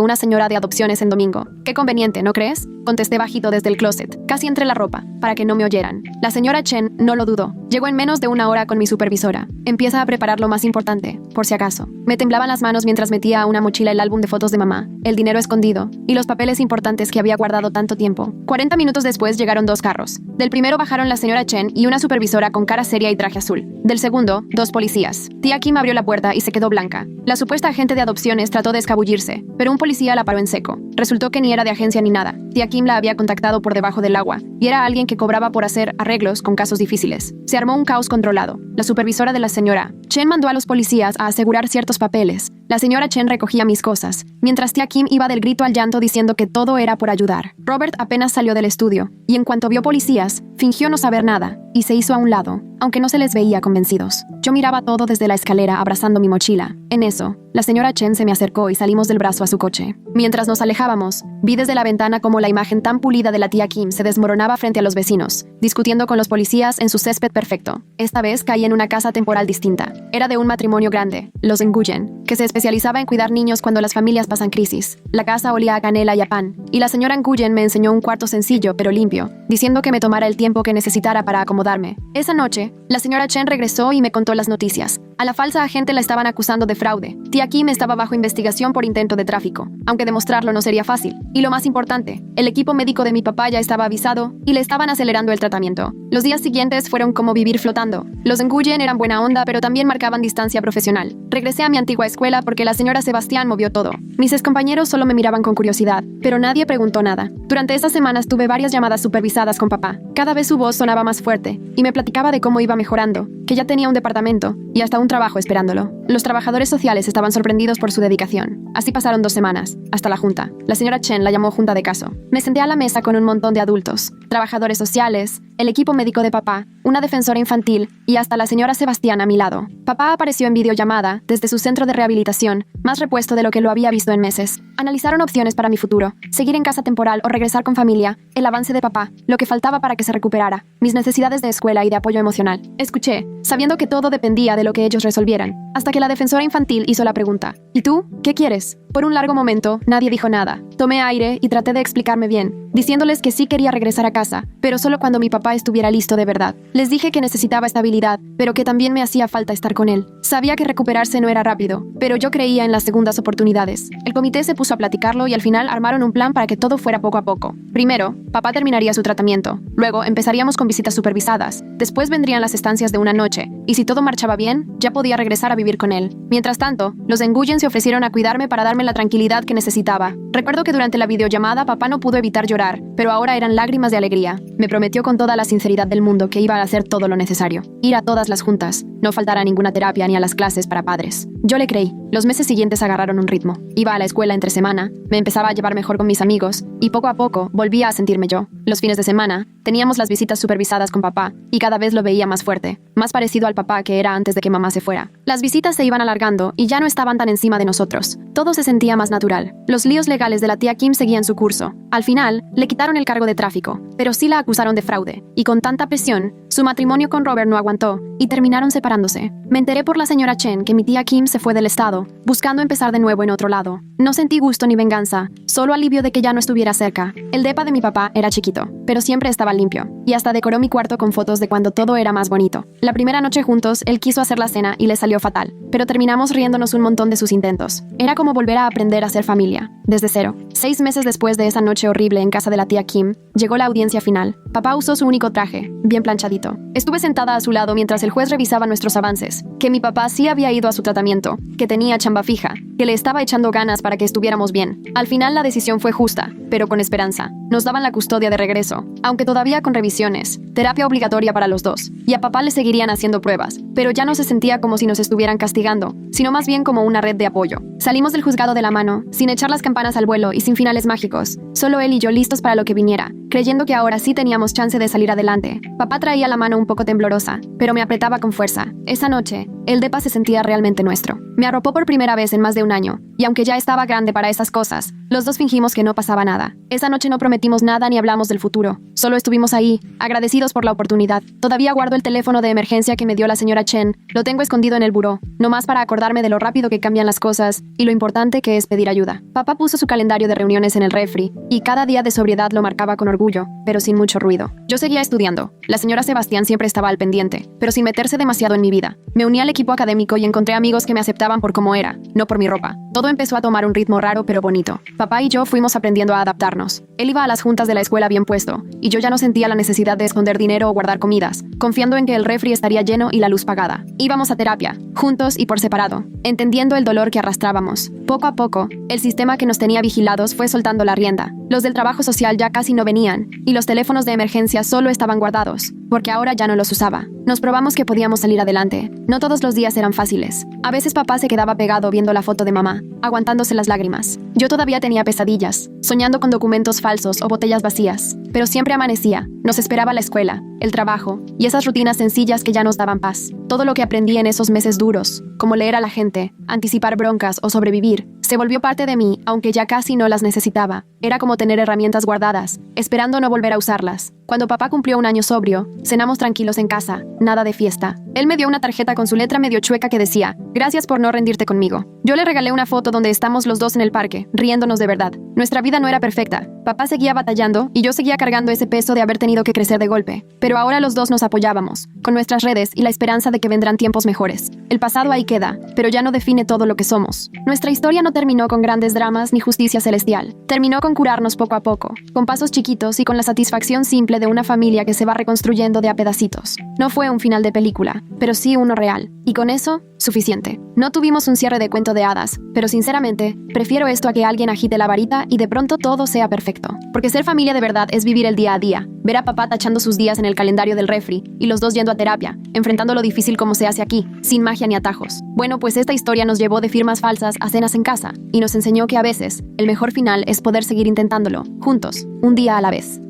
una señora de adopciones en domingo. Qué conveniente, ¿no crees? Contesté bajito desde el closet, casi entre la ropa, para que no me oyeran. La señora Chen no lo dudó. Llegó en menos de una hora con mi supervisora. Empieza a preparar lo más importante, por si acaso. Me temblaban las manos mientras metía a una mochila el álbum de fotos de mamá, el dinero escondido y los papeles importantes que había guardado tanto tiempo. 40 minutos después llegaron 2 carros. Del primero bajaron la señora Chen y una supervisora con cara seria y traje azul. Del segundo, 2 policías. Tía Kim abrió la puerta y se quedó blanca. La supuesta agente de adopciones trató de escabullirse, pero un policía la paró en seco. Resultó que ni era de agencia ni nada. Tía Kim la había contactado por debajo del agua y era alguien que cobraba por hacer arreglos con casos difíciles. Se armó un caos controlado. La supervisora de la señora Chen mandó a los policías a asegurar ciertos papeles. La señora Chen recogía mis cosas, mientras tía Kim iba del grito al llanto diciendo que todo era por ayudar. Robert apenas salió del estudio, y en cuanto vio policías, fingió no saber nada, y se hizo a un lado, aunque no se les veía convencidos. Yo miraba todo desde la escalera abrazando mi mochila. En eso, la señora Chen se me acercó y salimos del brazo a su coche. Mientras nos alejábamos, vi desde la ventana cómo la imagen tan pulida de la tía Kim se desmoronaba frente a los vecinos, discutiendo con los policías en su césped perfecto. Esta vez caí en una casa temporal distinta. Era de un matrimonio grande, los Nguyen, que se especializaba en cuidar niños cuando las familias pasan crisis. La casa olía a canela y a pan, y la señora Nguyen me enseñó un cuarto sencillo pero limpio, diciendo que me tomara el tiempo que necesitara para acomodarme. Esa noche, la señora Chen regresó y me contó las noticias. A la falsa agente la estaban acusando de fraude. Tía Kim estaba bajo investigación por intento de tráfico, aunque demostrarlo no sería fácil. Y lo más importante, el equipo médico de mi papá ya estaba avisado y le estaban acelerando el tratamiento. Los días siguientes fueron como vivir flotando. Los Nguyen eran buena onda, pero también marcaban distancia profesional. Regresé a mi antigua escuela porque la señora Sebastián movió todo. Mis excompañeros solo me miraban con curiosidad, pero nadie preguntó nada. Durante esas semanas tuve varias llamadas supervisadas con papá. Cada vez su voz sonaba más fuerte y me platicaba de cómo iba mejorando, que ya tenía un departamento y hasta un trabajo esperándolo. Los trabajadores sociales estaban sorprendidos por su dedicación. Así pasaron 2 semanas, hasta la junta. La señora Chen la llamó junta de caso. Me senté a la mesa con un montón de adultos, trabajadores sociales, el equipo médico de papá, una defensora infantil y hasta la señora Sebastián a mi lado. Papá apareció en videollamada desde su centro de rehabilitación, más repuesto de lo que lo había visto en meses. Analizaron opciones para mi futuro, seguir en casa temporal o regresar con familia, el avance de papá, lo que faltaba para que se recuperara, mis necesidades de escuela y de apoyo emocional. Escuché, sabiendo que todo dependía de lo que ellos resolvieran, hasta que la defensora infantil hizo la pregunta: ¿y tú? ¿Qué quieres? Por un largo momento, nadie dijo nada. Tomé aire y traté de explicarme bien, diciéndoles que sí quería regresar a casa, pero solo cuando mi papá estuviera listo de verdad. Les dije que necesitaba estabilidad, pero que también me hacía falta estar con él. Sabía que recuperarse no era rápido, pero yo creía en las segundas oportunidades. El comité se puso a platicarlo y al final armaron un plan para que todo fuera poco a poco. Primero, papá terminaría su tratamiento. Luego, empezaríamos con visitas supervisadas. Después vendrían las estancias de una noche, y si todo marchaba bien, ya podía regresar a vivir con él. Mientras tanto, los Nguyen se ofrecieron a cuidarme para darme la tranquilidad que necesitaba. Recuerdo que durante la videollamada papá no pudo evitar llorar, pero ahora eran lágrimas de alegría. Me prometió con toda la sinceridad del mundo que iba a hacer todo lo necesario. Ir a todas las juntas, no faltar a ninguna terapia ni a las clases para padres. Yo le creí. Los meses siguientes agarraron un ritmo. Iba a la escuela entre semana, me empezaba a llevar mejor con mis amigos, y poco a poco volvía a sentirme yo. Los fines de semana, teníamos las visitas supervisadas con papá, y cada vez lo veía más fuerte, más parecido al papá que era antes de que mamá se fuera. Las visitas se iban alargando y ya no estaban tan encima de nosotros. Todo se sentía más natural. Los líos legales de la tía Kim seguían su curso. Al final, le quitaron el cargo de tráfico, pero sí la acusaron de fraude, y con tanta presión, su matrimonio con Robert no aguantó, y terminaron separándose. Me enteré por la señora Chen que mi tía Kim se fue del estado, buscando empezar de nuevo en otro lado. No sentí gusto ni venganza, solo alivio de que ya no estuviera cerca. El depa de mi papá era chiquito, pero siempre estaba limpio, y hasta decoró mi cuarto con fotos de cuando todo era más bonito. La primera noche juntos, él quiso hacer la cena y le salió fatal, pero terminamos riéndonos un montón de sus intentos. Era como volver a aprender a ser familia, desde cero. 6 meses después de esa noche horrible en casa de la tía Kim, llegó la audiencia final. Papá usó su único traje, bien planchadito. Estuve sentada a su lado mientras el juez revisaba nuestros avances, que mi papá sí había ido a su tratamiento, que tenía chamba fija, que le estaba echando ganas para que estuviéramos bien. Al final la decisión fue justa, pero con esperanza. Nos daban la custodia de regreso, aunque todavía con revisiones, terapia obligatoria para los dos, y a papá le seguirían haciendo pruebas, pero ya no se sentía como si nos estuvieran castigando, sino más bien como una red de apoyo. Salimos del juzgado de la mano, sin echar las campanas al vuelo y sin finales mágicos, solo él y yo listos para lo que viniera, creyendo que ahora sí teníamos chance de salir adelante. Papá traía la mano un poco temblorosa, pero me apretaba con fuerza. Esa noche, el depa se sentía realmente nuestro. Me arropó por primera vez en más de un año, y aunque ya estaba grande para esas cosas, los dos fingimos que no pasaba nada. Esa noche no prometimos nada ni hablamos del futuro. Solo estuvimos ahí, agradecidos por la oportunidad. Todavía guardo el teléfono de emergencia que me dio la señora Chen. Lo tengo escondido en el buró, nomás para acordarme de lo rápido que cambian las cosas y lo importante que es pedir ayuda. Papá puso su calendario de reuniones en el refri, y cada día de sobriedad lo marcaba con orgullo. orgullo, pero sin mucho ruido. Yo seguía estudiando. La señora Sebastián siempre estaba al pendiente, pero sin meterse demasiado en mi vida. Me uní al equipo académico y encontré amigos que me aceptaban por cómo era, no por mi ropa. Todo empezó a tomar un ritmo raro pero bonito. Papá y yo fuimos aprendiendo a adaptarnos. Él iba a las juntas de la escuela bien puesto, y yo ya no sentía la necesidad de esconder dinero o guardar comidas, confiando en que el refri estaría lleno y la luz pagada. Íbamos a terapia, juntos y por separado, entendiendo el dolor que arrastrábamos. Poco a poco, el sistema que nos tenía vigilados fue soltando la rienda. Los del trabajo social ya casi no venían, y los teléfonos de emergencia solo estaban guardados, porque ahora ya no los usaba. Nos probamos que podíamos salir adelante. No todos los días eran fáciles. A veces papá se quedaba pegado viendo la foto de mamá, aguantándose las lágrimas. Yo todavía tenía pesadillas, soñando con documentos falsos o botellas vacías. Pero siempre amanecía. Nos esperaba la escuela, el trabajo y esas rutinas sencillas que ya nos daban paz. Todo lo que aprendí en esos meses duros, como leer a la gente, anticipar broncas o sobrevivir, se volvió parte de mí, aunque ya casi no las necesitaba. Era como tener herramientas guardadas, esperando no volver a usarlas. Cuando papá cumplió un año sobrio, cenamos tranquilos en casa, nada de fiesta. Él me dio una tarjeta con su letra medio chueca que decía: "Gracias por no rendirte conmigo". Yo le regalé una foto donde estamos los dos en el parque, riéndonos de verdad. Nuestra vida no era perfecta. Papá seguía batallando y yo seguía cargando ese peso de haber tenido que crecer de golpe. Pero ahora los dos nos apoyábamos, con nuestras redes y la esperanza de que vendrán tiempos mejores. El pasado ahí queda, pero ya no define todo lo que somos. Nuestra historia no terminó con grandes dramas ni justicia celestial. Terminó con curarnos poco a poco, con pasos chiquitos y con la satisfacción simple de una familia que se va reconstruyendo de a pedacitos. No fue un final de película, pero sí uno real. Y con eso, suficiente. No tuvimos un cierre de cuento de hadas, pero sinceramente, prefiero esto a que alguien agite la varita y de pronto todo sea perfecto. Porque ser familia de verdad es vivir el día a día, ver a papá tachando sus días en el calendario del refri y los dos yendo a terapia, enfrentando lo difícil como se hace aquí, sin magia ni atajos. Bueno, pues esta historia nos llevó de firmas falsas a cenas en casa y nos enseñó que a veces el mejor final es poder seguir intentándolo, juntos, un día a la vez.